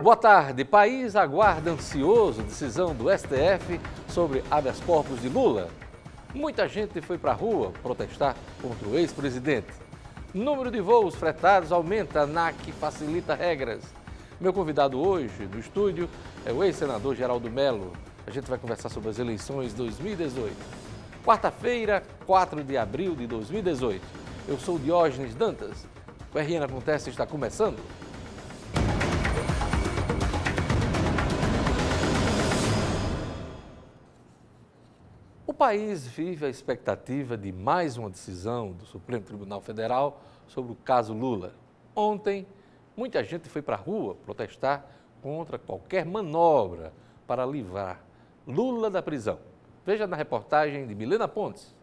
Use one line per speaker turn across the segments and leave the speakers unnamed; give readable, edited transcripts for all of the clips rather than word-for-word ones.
Boa tarde. País aguarda ansioso decisão do STF sobre habeas corpus de Lula. Muita gente foi para a rua protestar contra o ex-presidente. Número de voos fretados aumenta, a ANAC facilita regras. Meu convidado hoje no estúdio é o ex-senador Geraldo Mello. A gente vai conversar sobre as eleições 2018. Quarta-feira, 4 de abril de 2018. Eu sou Diógenes Dantas. O RN Acontece está começando. O país vive a expectativa de mais uma decisão do Supremo Tribunal Federal sobre o caso Lula. Ontem, muita gente foi para a rua protestar contra qualquer manobra para livrar Lula da prisão. Veja na reportagem de Milena Pontes.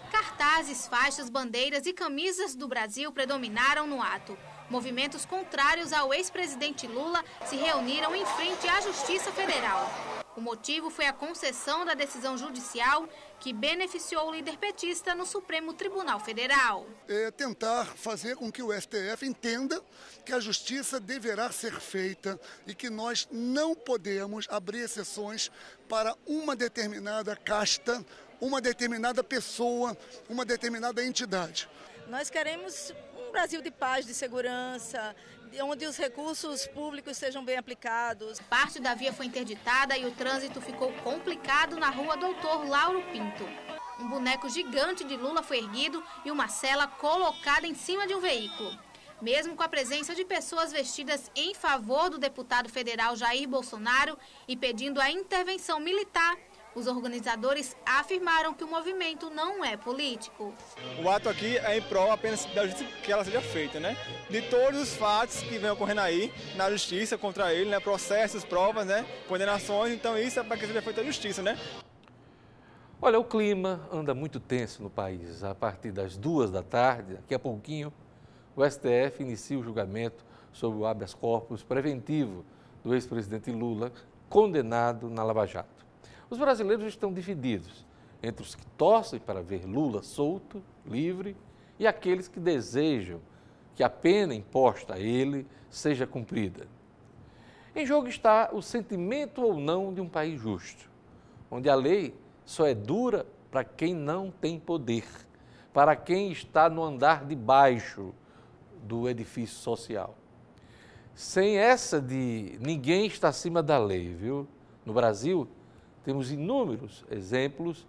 Cartazes, faixas, bandeiras e camisas do Brasil predominaram no ato. Movimentos contrários ao ex-presidente Lula se reuniram em frente à Justiça Federal. O motivo foi a concessão da decisão judicial que beneficiou o líder petista no Supremo Tribunal Federal.
Tentar fazer com que o STF entenda que a justiça deverá ser feita e que nós não podemos abrir exceções para uma determinada casta, uma determinada pessoa, uma determinada entidade.
Nós queremos um Brasil de paz, de segurança, onde os recursos públicos sejam bem aplicados.
Parte da via foi interditada e o trânsito ficou complicado na rua Doutor Lauro Pinto. Um boneco gigante de Lula foi erguido e uma cela colocada em cima de um veículo. Mesmo com a presença de pessoas vestidas em favor do deputado federal Jair Bolsonaro e pedindo a intervenção militar, os organizadores afirmaram que o movimento não é político.
O ato aqui é em prol apenas da justiça que ela seja feita, né? De todos os fatos que vêm ocorrendo aí na justiça contra ele, né? Processos, provas, né? Condenações, então isso é para que seja feita a justiça, né?
Olha, o clima anda muito tenso no país. A partir das 2 da tarde, daqui a pouquinho, o STF inicia o julgamento sobre o habeas corpus preventivo do ex-presidente Lula, condenado na Lava Jato. Os brasileiros estão divididos entre os que torcem para ver Lula solto, livre, e aqueles que desejam que a pena imposta a ele seja cumprida. Em jogo está o sentimento ou não de um país justo, onde a lei só é dura para quem não tem poder, para quem está no andar de baixo do edifício social. Sem essa de ninguém está acima da lei, viu? No Brasil, temos inúmeros exemplos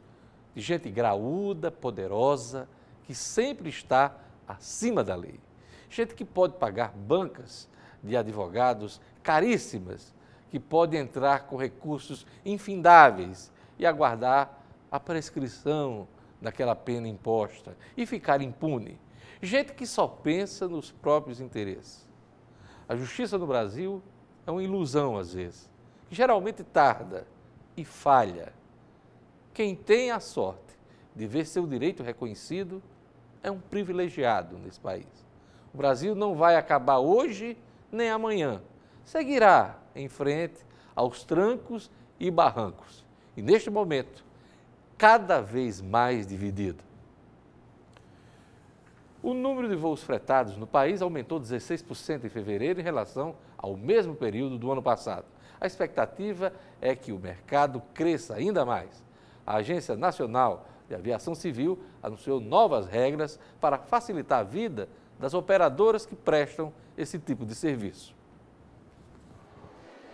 de gente graúda, poderosa, que sempre está acima da lei. Gente que pode pagar bancas de advogados caríssimas, que pode entrar com recursos infindáveis e aguardar a prescrição daquela pena imposta e ficar impune. Gente que só pensa nos próprios interesses. A justiça no Brasil é uma ilusão às vezes, que geralmente tarda e falha. Quem tem a sorte de ver seu direito reconhecido é um privilegiado nesse país. O Brasil não vai acabar hoje nem amanhã. Seguirá em frente aos trancos e barrancos. E neste momento, cada vez mais dividido. O número de voos fretados no país aumentou 16% em fevereiro em relação ao mesmo período do ano passado. A expectativa é que o mercado cresça ainda mais. A Agência Nacional de Aviação Civil anunciou novas regras para facilitar a vida das operadoras que prestam esse tipo de serviço.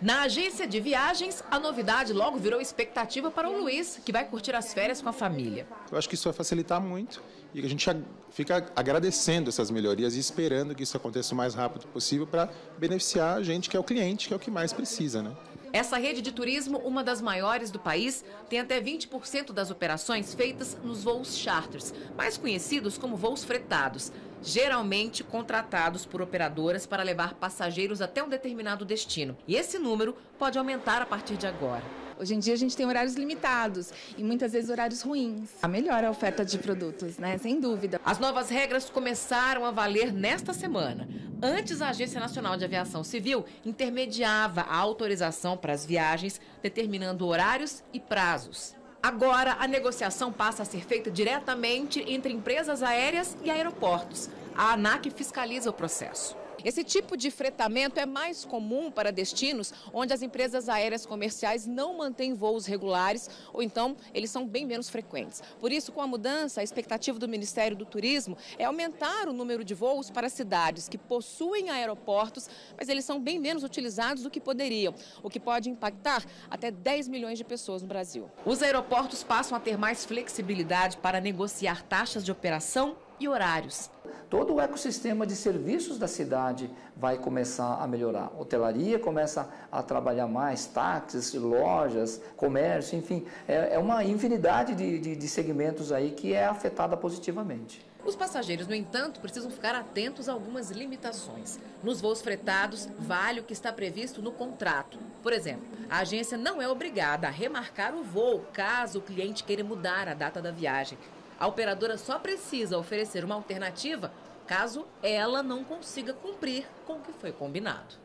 Na agência de viagens, a novidade logo virou expectativa para o Luiz, que vai curtir as férias com a família.
Eu acho que isso vai facilitar muito e a gente fica agradecendo essas melhorias e esperando que isso aconteça o mais rápido possível para beneficiar a gente, que é o cliente, que é o que mais precisa, né?
Essa rede de turismo, uma das maiores do país, tem até 20% das operações feitas nos voos charters, mais conhecidos como voos fretados, geralmente contratados por operadoras para levar passageiros até um determinado destino. E esse número pode aumentar a partir de agora.
Hoje em dia a gente tem horários limitados e muitas vezes horários ruins. Melhora a oferta de produtos, né? Sem dúvida.
As novas regras começaram a valer nesta semana. Antes, a Agência Nacional de Aviação Civil intermediava a autorização para as viagens, determinando horários e prazos. Agora, a negociação passa a ser feita diretamente entre empresas aéreas e aeroportos. A ANAC fiscaliza o processo. Esse tipo de fretamento é mais comum para destinos onde as empresas aéreas comerciais não mantêm voos regulares ou então eles são bem menos frequentes. Por isso, com a mudança, a expectativa do Ministério do Turismo é aumentar o número de voos para cidades que possuem aeroportos, mas eles são bem menos utilizados do que poderiam, o que pode impactar até 10 milhões de pessoas no Brasil. Os aeroportos passam a ter mais flexibilidade para negociar taxas de operação e horários.
Todo o ecossistema de serviços da cidade vai começar a melhorar. A hotelaria começa a trabalhar mais, táxis, lojas, comércio, enfim. É uma infinidade de segmentos aí que é afetada positivamente.
Os passageiros, no entanto, precisam ficar atentos a algumas limitações. Nos voos fretados, vale o que está previsto no contrato. Por exemplo, a agência não é obrigada a remarcar o voo caso o cliente queira mudar a data da viagem. A operadora só precisa oferecer uma alternativa caso ela não consiga cumprir com o que foi combinado.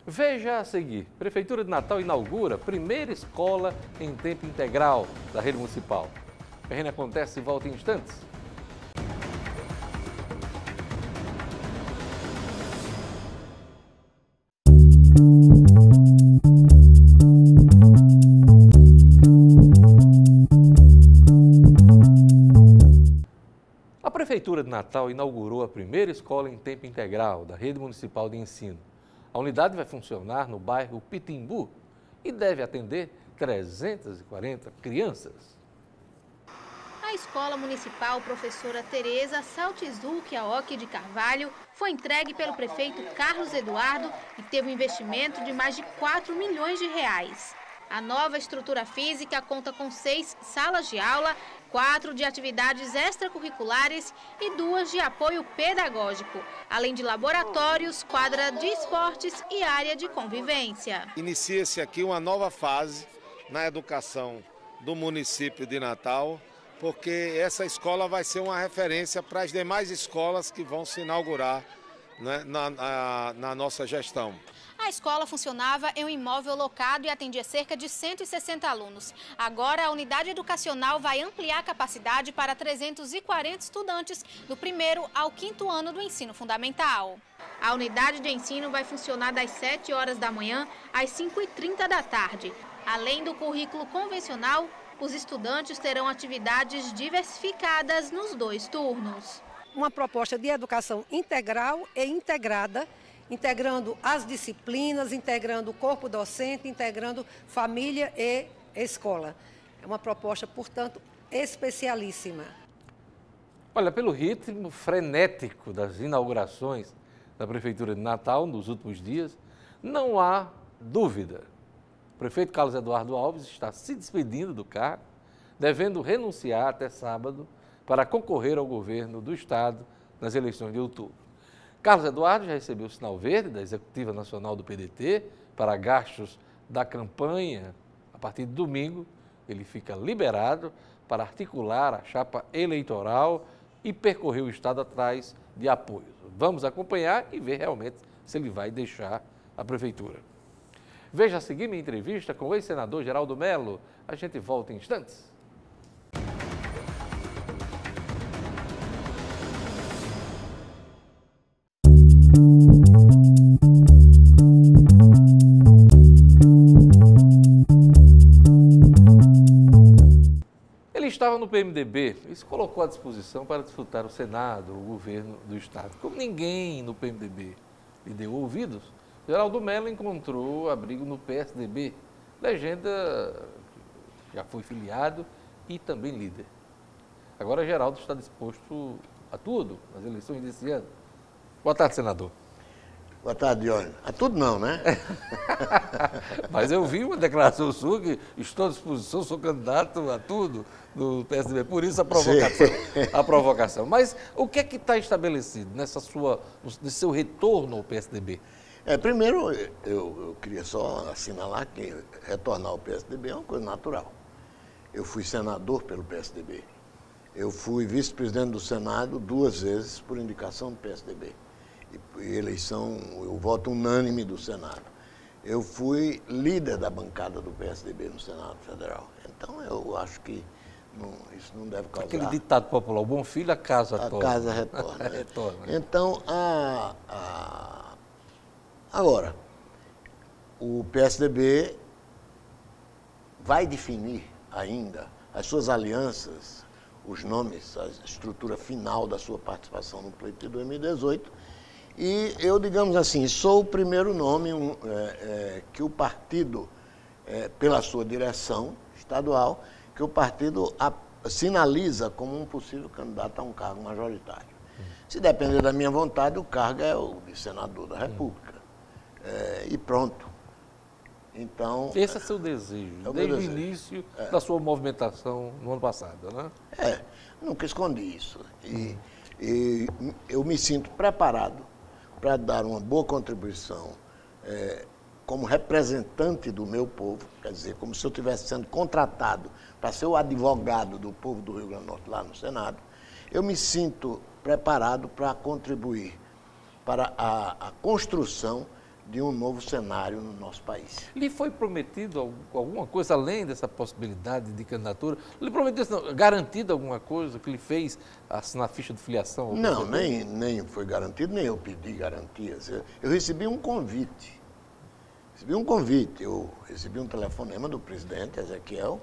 Veja a seguir, Prefeitura de Natal inaugura a primeira escola em tempo integral da rede municipal. A reunião acontece e volta em instantes. A Prefeitura de Natal inaugurou a primeira escola em tempo integral da rede municipal de ensino. A unidade vai funcionar no bairro Pitimbu e deve atender 340 crianças.
A Escola Municipal Professora Tereza Saltizuc Aoki de Carvalho foi entregue pelo prefeito Carlos Eduardo e teve um investimento de mais de 4 milhões de reais. A nova estrutura física conta com 6 salas de aula, 4 de atividades extracurriculares e 2 de apoio pedagógico, além de laboratórios, quadra de esportes e área de convivência.
Inicia-se aqui uma nova fase na educação do município de Natal, porque essa escola vai ser uma referência para as demais escolas que vão se inaugurar, né, na nossa gestão.
A escola funcionava em um imóvel locado e atendia cerca de 160 alunos. Agora, a unidade educacional vai ampliar a capacidade para 340 estudantes do 1º ao 5º ano do ensino fundamental. A unidade de ensino vai funcionar das 7 horas da manhã às 5h30 da tarde. Além do currículo convencional, os estudantes terão atividades diversificadas nos 2 turnos.
Uma proposta de educação integral e integrada, integrando as disciplinas, integrando o corpo docente, integrando família e escola. É uma proposta, portanto, especialíssima.
Olha, pelo ritmo frenético das inaugurações da Prefeitura de Natal nos últimos dias, não há dúvida. O prefeito Carlos Eduardo Alves está se despedindo do cargo, devendo renunciar até sábado para concorrer ao governo do Estado nas eleições de outubro. Carlos Eduardo já recebeu o sinal verde da Executiva Nacional do PDT para gastos da campanha. A partir de domingo, ele fica liberado para articular a chapa eleitoral e percorrer o Estado atrás de apoios. Vamos acompanhar e ver realmente se ele vai deixar a Prefeitura. Veja a seguir minha entrevista com o ex-senador Geraldo Mello. A gente volta em instantes. Ele estava no PMDB e se colocou à disposição para disputar o Senado, o governo do Estado. Como ninguém no PMDB lhe deu ouvidos, Geraldo Mello encontrou abrigo no PSDB, legenda que já foi filiado e também líder. Agora Geraldo está disposto a tudo nas eleições desse ano. Boa tarde, senador.
Boa tarde, Dione. A tudo não, né?
Mas eu vi uma declaração sua que estou à disposição, sou candidato a tudo no PSDB. Por isso a provocação. A provocação. Mas o que é que está estabelecido nesse seu retorno ao PSDB?
Primeiro, eu queria só assinalar que retornar ao PSDB é uma coisa natural. Eu fui senador pelo PSDB. Eu fui vice-presidente do Senado 2 vezes por indicação do PSDB. E eleição, o voto unânime do Senado. Eu fui líder da bancada do PSDB no Senado Federal. Então, eu acho que Isso não deve causar.
Aquele ditado popular, o bom filho, a casa torna.
A casa retorna.
Retorna.
Então, agora, o PSDB vai definir ainda as suas alianças, os nomes, a estrutura final da sua participação no pleito de 2018. E eu, digamos assim, sou o primeiro nome que o partido, pela sua direção estadual, que o partido sinaliza como um possível candidato a um cargo majoritário. Se depender da minha vontade, o cargo é o de senador da República. E pronto. Então,
esse é seu desejo, desde o início da sua movimentação no ano passado, né?
Nunca escondi isso. E eu me sinto preparado para dar uma boa contribuição como representante do meu povo, quer dizer, como se eu estivesse sendo contratado para ser o advogado do povo do Rio Grande do Norte lá no Senado. Eu me sinto preparado para contribuir para a construção de um novo cenário no nosso país.
Lhe foi prometido alguma coisa além dessa possibilidade de candidatura? Lhe prometeu, garantido alguma coisa que lhe fez assinar a ficha de filiação?
Não, nem foi garantido, nem eu pedi garantias. Eu recebi um convite. Eu recebi um telefonema do presidente, Ezequiel,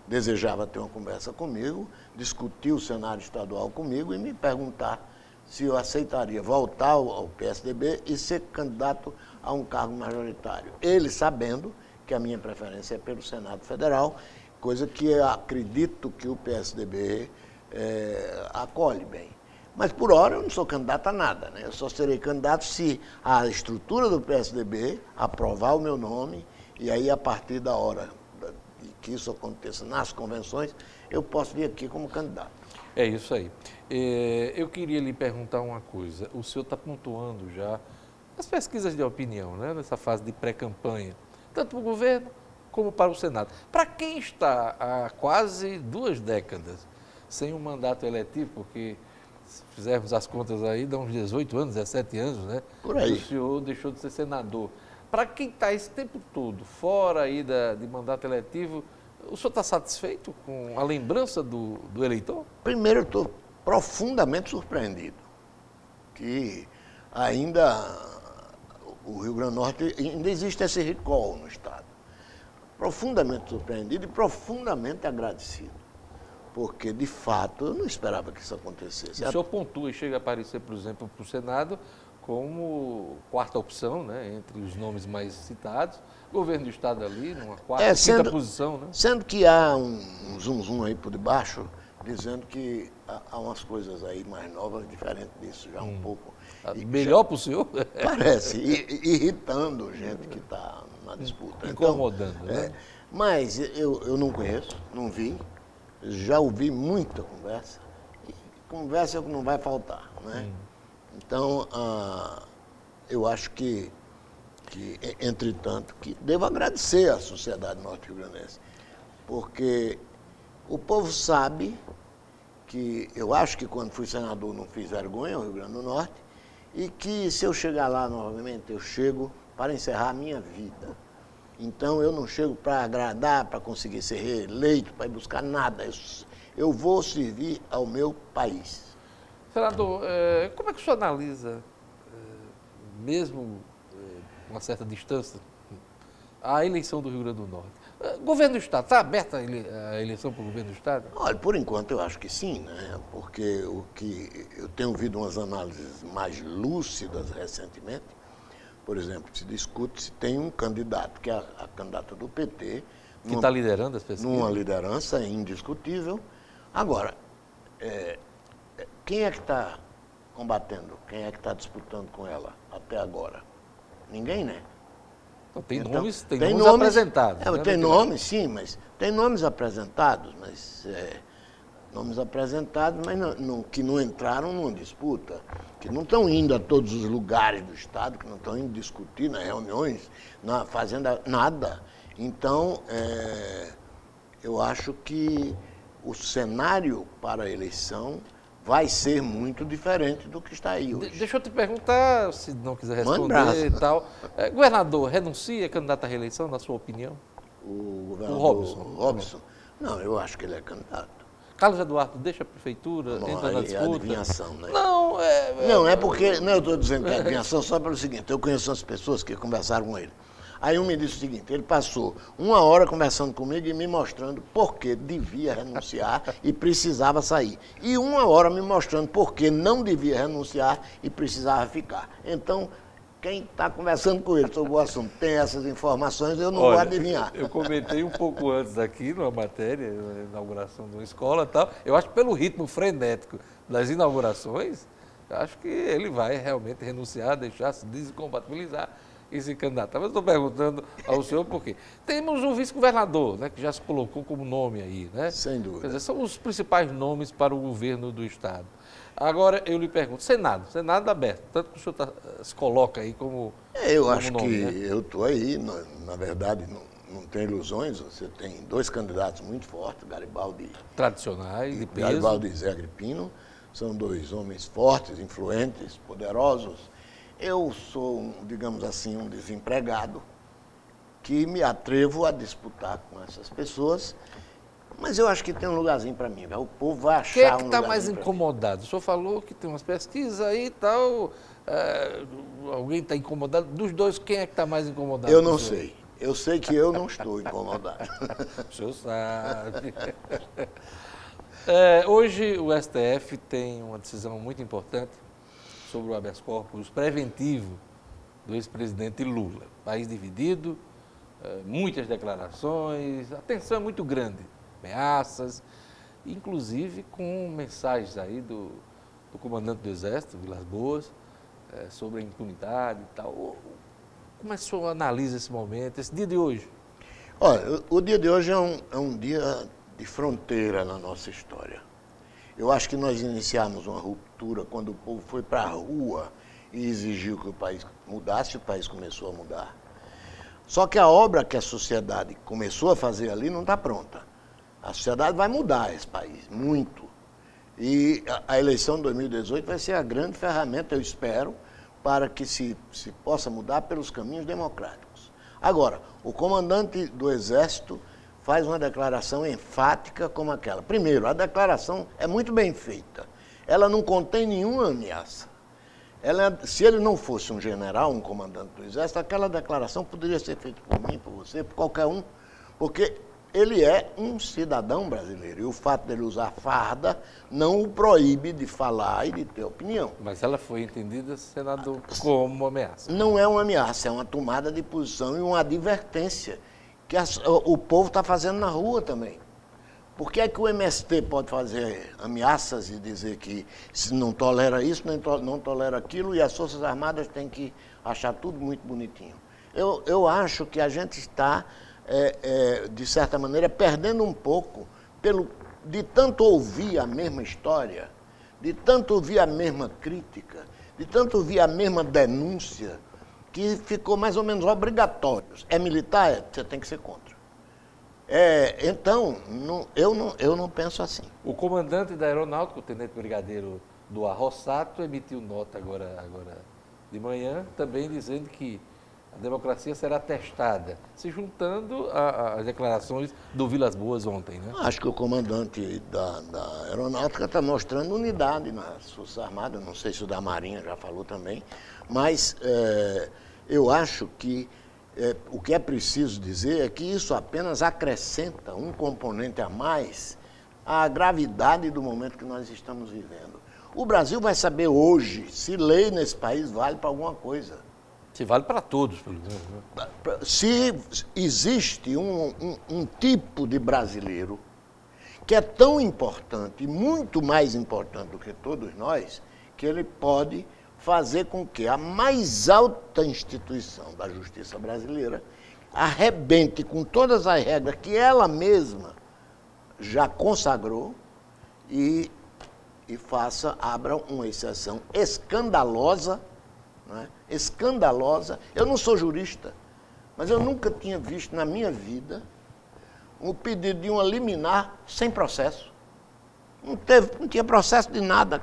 desejava ter uma conversa comigo, discutir o cenário estadual comigo e me perguntar se eu aceitaria voltar ao PSDB e ser candidato a um cargo majoritário. Ele sabendo que a minha preferência é pelo Senado Federal, coisa que eu acredito que o PSDB acolhe bem. Mas, por hora, eu não sou candidato a nada, né? Eu só serei candidato se a estrutura do PSDB aprovar o meu nome e aí, a partir da hora que isso aconteça nas convenções, eu posso vir aqui como candidato.
É isso aí. Eu queria lhe perguntar uma coisa. O senhor está pontuando já as pesquisas de opinião, né, nessa fase de pré-campanha, tanto para o governo como para o Senado. Para quem está há quase 2 décadas sem um mandato eletivo, porque se fizermos as contas aí, dá uns 18 anos, 17 anos, né?
Por aí.
O senhor deixou de ser senador. Para quem está esse tempo todo fora aí de mandato eletivo, o senhor está satisfeito com a lembrança do eleitor?
Primeiro, eu estou profundamente surpreendido que ainda o Rio Grande do Norte, ainda existe esse recall no Estado. Profundamente surpreendido e profundamente agradecido, porque, de fato, eu não esperava que isso acontecesse.
O senhor pontua e chega a aparecer, por exemplo, para o Senado como 4ª opção, né, entre os nomes mais citados. O governo do Estado ali, numa 4ª posição, né? Sendo
que há um zum aí por debaixo, dizendo que há umas coisas aí mais novas, diferentes disso, já um pouco.
Melhor para o senhor?
Parece, irritando gente que está na disputa.
Incomodando, então, né?
Mas eu não conheço, não vi, já ouvi muita conversa, e conversa é o que não vai faltar, né? Então, eu acho que, entretanto, que devo agradecer à sociedade norte-riograndense, porque o povo sabe que eu acho que quando fui senador não fiz vergonha ao Rio Grande do Norte e que se eu chegar lá novamente, eu chego para encerrar a minha vida. Então, eu não chego para agradar, para conseguir ser reeleito, para ir buscar nada. Eu vou servir ao meu país.
Senador, como é que o senhor analisa, mesmo uma certa distância, a eleição do Rio Grande do Norte? Governo do Estado, está aberta a eleição para o governo do Estado?
Olha, por enquanto eu acho que sim, né? Porque o que eu tenho ouvido umas análises mais lúcidas recentemente, por exemplo, se discute se tem um candidato, que é a candidata do PT,
que está liderando as pesquisas.
Numa liderança indiscutível. Agora, quem é que está combatendo? Quem é que está disputando com ela até agora? Ninguém, né?
Tem nomes apresentados.
Né? Tem nomes, sim, mas tem nomes apresentados, mas que não entraram numa disputa, que não estão indo a todos os lugares do Estado, que não estão indo discutir nas reuniões, fazendo nada. Então, eu acho que o cenário para a eleição vai ser muito diferente do que está aí hoje.
Deixa eu te perguntar, se não quiser responder e tal. Governador, renuncia candidato à reeleição, na sua opinião?
O governador Robson. Não, eu acho que ele é candidato.
Carlos Eduardo deixa a prefeitura, entra na disputa?
É adivinhação, né?
Não,
Não, é porque... Não, eu estou dizendo que é adivinhação só pelo seguinte, eu conheço as pessoas que conversaram com ele. Aí um me disse o seguinte, ele passou 1 hora conversando comigo e me mostrando por que devia renunciar e precisava sair. E 1 hora me mostrando por que não devia renunciar e precisava ficar. Então, quem está conversando com ele sobre o assunto tem essas informações, eu não vou adivinhar.
Eu comentei um pouco antes aqui, numa matéria, na inauguração de uma escola e tal, eu acho que pelo ritmo frenético das inaugurações, eu acho que ele vai realmente renunciar, deixar se descompatibilizar e se candidatar. Mas eu estou perguntando ao senhor por quê. Temos um vice-governador, né, que já se colocou como nome aí, né?
Sem dúvida.
Quer dizer, são os principais nomes para o governo do Estado. Agora, eu lhe pergunto, Senado aberto, tanto que o senhor se coloca aí como
eu acho
nome,
que
né?
eu estou aí, na verdade, não tem ilusões, você tem 2 candidatos muito fortes, Garibaldi...
Tradicionais, de peso.
Garibaldi e Zé Agripino, são 2 homens fortes, influentes, poderosos. Eu sou, digamos assim, um desempregado que me atrevo a disputar com essas pessoas, mas eu acho que tem um lugarzinho para mim. O povo vai achar
Quem é que
um
está
lugarzinho
mais
pra mim.
incomodado? O senhor falou que tem umas pesquisas aí e tal, alguém está incomodado. Dos dois, quem é que está mais incomodado?
Eu não sei. Eu sei que eu não estou incomodado.
O senhor sabe. Hoje o STF tem uma decisão muito importante sobre o habeas corpus preventivo do ex-presidente Lula. País dividido, muitas declarações, a tensão é muito grande, ameaças, inclusive com mensagens aí do comandante do Exército, Vilas Boas, sobre a impunidade e tal. Como é que o senhor analisa esse momento, esse dia de hoje?
Olha, o dia de hoje é um dia de fronteira na nossa história. Eu acho que nós iniciamos uma ruptura quando o povo foi para a rua e exigiu que o país mudasse, o país começou a mudar. Só que a obra que a sociedade começou a fazer ali não está pronta. A sociedade vai mudar esse país, muito. E a eleição de 2018 vai ser a grande ferramenta, eu espero, para que se possa mudar pelos caminhos democráticos. Agora, o comandante do Exército faz uma declaração enfática como aquela. Primeiro, a declaração é muito bem feita. Ela não contém nenhuma ameaça. Se ele não fosse um general, um comandante do Exército, aquela declaração poderia ser feita por mim, por você, por qualquer um, porque ele é um cidadão brasileiro. E o fato dele usar farda não o proíbe de falar e de ter opinião.
Mas ela foi entendida, senador, como uma ameaça.
Não é uma ameaça, é uma tomada de posição e uma advertência que o povo está fazendo na rua também. Por que é que o MST pode fazer ameaças e dizer que se não tolera isso, não tolera aquilo, e as Forças Armadas têm que achar tudo muito bonitinho? Eu acho que a gente está, de certa maneira, perdendo um pouco de tanto ouvir a mesma história, de tanto ouvir a mesma crítica, de tanto ouvir a mesma denúncia, que ficou mais ou menos obrigatório. É militar? Você tem que ser contra. Então, eu não penso assim.
O comandante da Aeronáutica, o tenente brigadeiro do Arrossato, emitiu nota agora de manhã, também dizendo que a democracia será testada, se juntando às declarações do Vilas Boas ontem, né?
Acho que o comandante da Aeronáutica está mostrando unidade nas Forças Armadas, não sei se o da Marinha já falou também, mas eu acho que o que é preciso dizer é que isso apenas acrescenta um componente a mais à gravidade do momento que nós estamos vivendo. O Brasil vai saber hoje se lei nesse país vale para alguma coisa.
Se vale para todos, pelo menos. Né?
Se existe um tipo de brasileiro que é tão importante, muito mais importante do que todos nós, que ele pode fazer com que a mais alta instituição da justiça brasileira arrebente com todas as regras que ela mesma já consagrou e abra uma exceção escandalosa, né? Escandalosa. Eu não sou jurista, mas eu nunca tinha visto na minha vida um pedido de uma liminar sem processo. Não tinha processo de nada.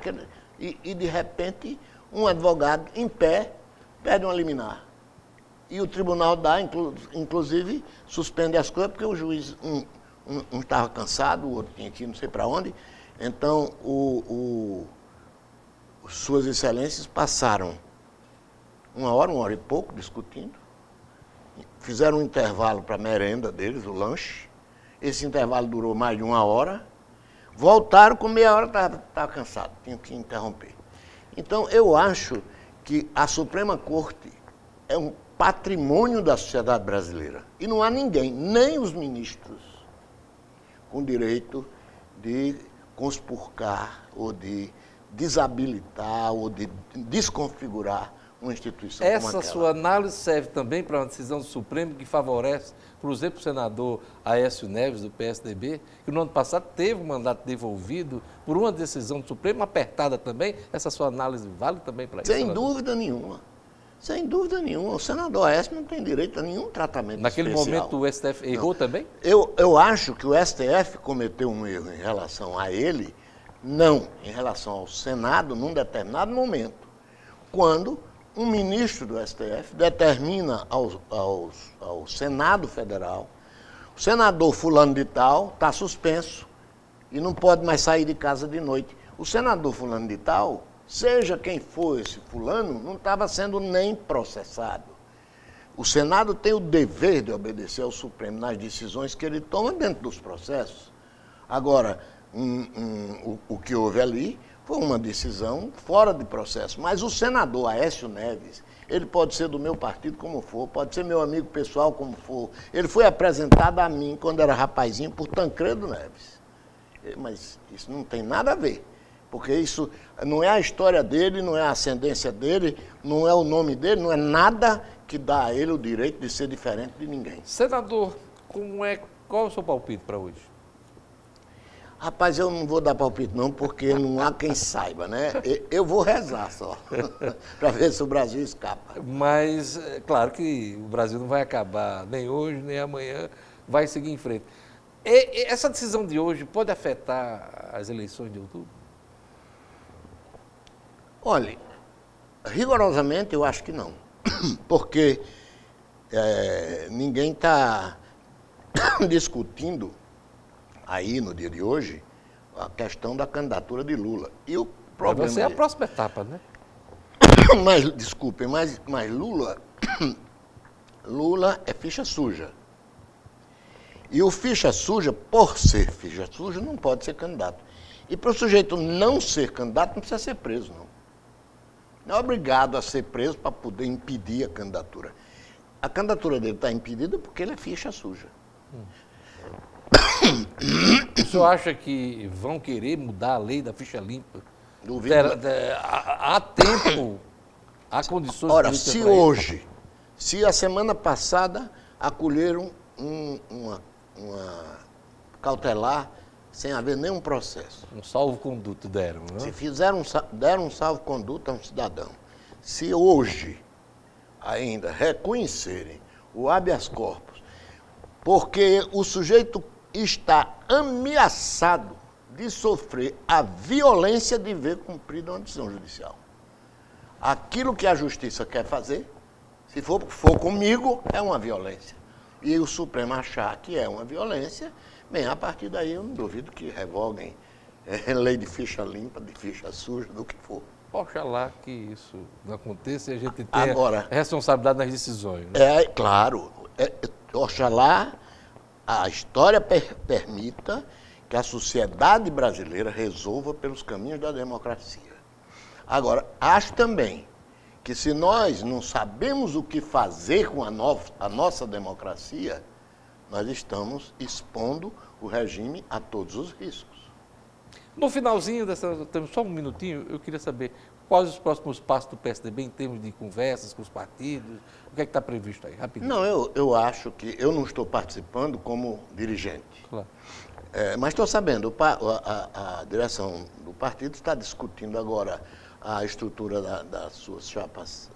E de repente, um advogado em pé pede uma liminar. E o tribunal dá, inclusive, suspende as coisas, porque o juiz, Um estava cansado, o outro tinha que ir não sei para onde. Então, Suas Excelências passaram 1 hora e pouco discutindo, fizeram um intervalo para a merenda deles, o lanche. Esse intervalo durou mais de 1 hora. Voltaram, com meia hora estava cansado, tinham que interromper. Então, eu acho que a Suprema Corte é um patrimônio da sociedade brasileira. E não há ninguém, nem os ministros, com direito de conspurcar ou de desabilitar ou de desconfigurar uma instituição como aquela.
Essa sua análise serve também para uma decisão do Supremo que favorece, por exemplo, o senador Aécio Neves, do PSDB, que no ano passado teve o mandato devolvido por uma decisão do Supremo, apertada também. Essa sua análise vale também para isso?
Sem dúvida nenhuma. Sem dúvida nenhuma. O senador Aécio não tem direito a nenhum tratamento
Naquele
especial.
momento o STF errou também?
Eu acho que o STF cometeu um erro em relação a ele, não em relação ao Senado, num determinado momento, quando um ministro do STF determina ao Senado Federal, o senador fulano de tal está suspenso e não pode mais sair de casa de noite. O senador fulano de tal, seja quem for esse fulano, não estava sendo nem processado. O Senado tem o dever de obedecer ao Supremo nas decisões que ele toma dentro dos processos. Agora, o que houve ali foi uma decisão fora de processo. Mas o senador Aécio Neves, ele pode ser do meu partido como for, pode ser meu amigo pessoal como for. Ele foi apresentado a mim, quando era rapazinho, por Tancredo Neves. Mas isso não tem nada a ver, porque isso não é a história dele, não é a ascendência dele, não é o nome dele, não é nada que dá a ele o direito de ser diferente de ninguém.
Senador, qual é o seu palpite para hoje?
Rapaz, eu não vou dar palpite não, porque não há quem saiba, né? Eu vou rezar só, para ver se o Brasil escapa.
Mas, claro que o Brasil não vai acabar nem hoje, nem amanhã, vai seguir em frente. Essa decisão de hoje pode afetar as eleições de outubro?
Olha, rigorosamente eu acho que não, porque ninguém está discutindo aí no dia de hoje a questão da candidatura de Lula. E o problema
vai ser a próxima etapa, né?
Mas, desculpem, mas Lula é ficha suja. E o ficha suja, por ser ficha suja, não pode ser candidato. E para o sujeito não ser candidato, não precisa ser preso, não. Não é obrigado a ser preso para poder impedir a candidatura. A candidatura dele está impedida porque ele é ficha suja.
O senhor acha que vão querer mudar a lei da ficha limpa?
Duvido.
Há tempo, há condições...
Ora, se a semana passada acolheram uma cautelar sem haver nenhum processo.
Um salvo-conduto deram, né?
Se deram um salvo-conduto a um cidadão. Se hoje ainda reconhecerem o habeas corpus, porque o sujeito está ameaçado de sofrer a violência de ver cumprida uma decisão judicial. Aquilo que a justiça quer fazer, se for comigo, é uma violência. E o Supremo achar que é uma violência, bem, a partir daí eu não duvido que revoguem lei de ficha limpa, de ficha suja, do que for.
Oxalá que isso não aconteça e a gente tenha responsabilidade nas decisões.
Né? Claro. Oxalá a história permita que a sociedade brasileira resolva pelos caminhos da democracia. Agora, acho também que se nós não sabemos o que fazer com a nossa democracia, nós estamos expondo o regime a todos os riscos.
No finalzinho temos só um minutinho, eu queria saber quais os próximos passos do PSDB em termos de conversas com os partidos, o que é que está previsto aí, rapidinho?
Não, eu acho que eu não estou participando como dirigente.
Claro.
Mas estou sabendo, a direção do partido está discutindo agora a estrutura das suas chapas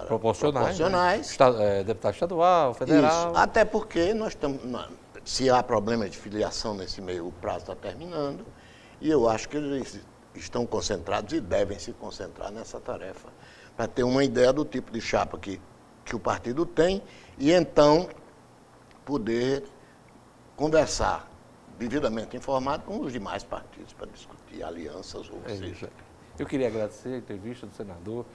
proporcionais.
Né? Deputado estadual, federal.
Isso, até porque nós estamos, se há problemas de filiação nesse meio, o prazo está terminando, e eu acho que eles estão concentrados e devem se concentrar nessa tarefa, para ter uma ideia do tipo de chapa que o partido tem, e então poder conversar devidamente informado com os demais partidos para discutir alianças ou seja.
Eu queria agradecer a entrevista do senador,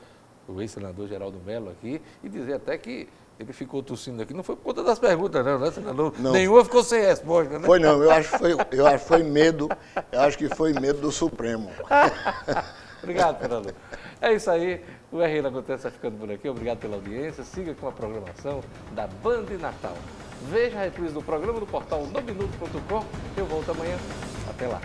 o ex-senador Geraldo Mello aqui, e dizer até que ele ficou tossindo aqui. Não foi por conta das perguntas, não, né, senador? Não. Nenhuma ficou sem resposta, né?
Foi não, eu acho que foi medo, do Supremo.
Obrigado, senador. É isso aí, o RN Acontece está ficando por aqui. Obrigado pela audiência. Siga com a programação da Band Natal. Veja a reprise do programa do portal nominuto.com. Eu volto amanhã. Até lá.